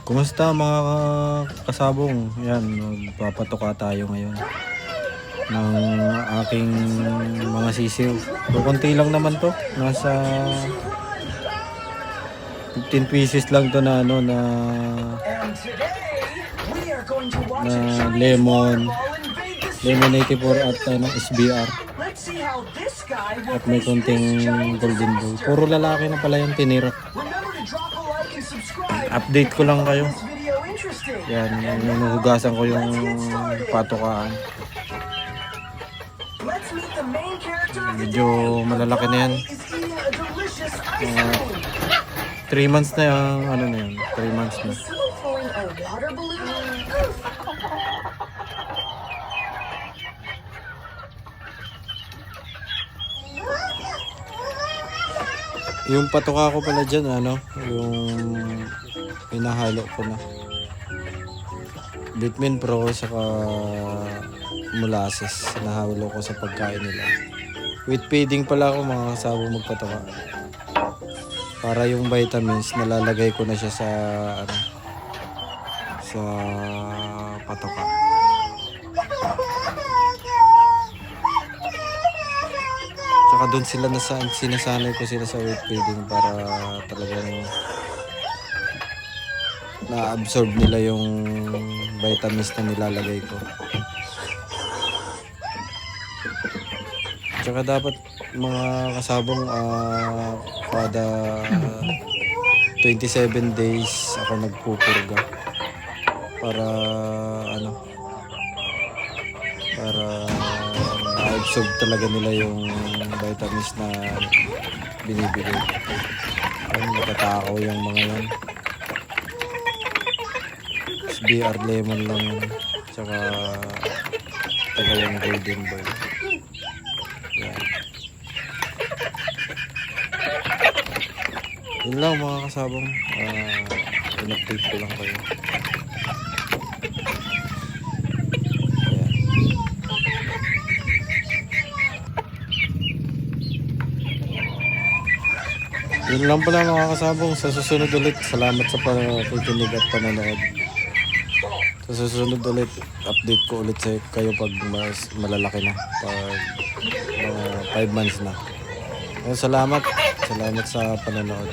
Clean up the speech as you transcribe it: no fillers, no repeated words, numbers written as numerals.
Kumusta mga kasabong? Yan, magpapatuka tayo ngayon ng aking mga sisiw. Kunti lang naman to. Nasa 15 pieces lang to na ano na lemon 84 at ano, SBR. At may konting golden boy. Puro lalaki na pala yung tinira. Update ko lang kayo. Yan, hinuhugasan ko yung patukaan. Medyo malalaki na yan. 3 months na yung ano na yun. 3 months na. Yung patuka ko pala dyan, ano, yung pinahalo ko na. Vitamin Pro saka molasses. Nahalo ko sa pagkain nila. With feeding pala ako mga kasabo magpatuka. Para yung vitamins, nalalagay ko na siya sa, ano, sa patuka. Tsaka doon sila sinasanay ko sila sa weight feeding para talagang na-absorb nila yung vitamins na nilalagay ko. Tsaka dapat mga kasabong kada 27 days ako nagpupurga para ano, para na-absorb talaga nila yung vitamins na binibigay. Ayun, nakatakaw yung mga yan. SBR lemon lang yun. Tsaka taga yung golden boy. Yan. Yun lang mga kasabong. In-update ko lang kayo. Yun lang pala mga kasabong. Sa susunod ulit, salamat sa pakikinig at panonood. Sa susunod ulit, update ko ulit sa kayo pag mas malalaki na. Pag mga 5 months na. Salamat sa panonood.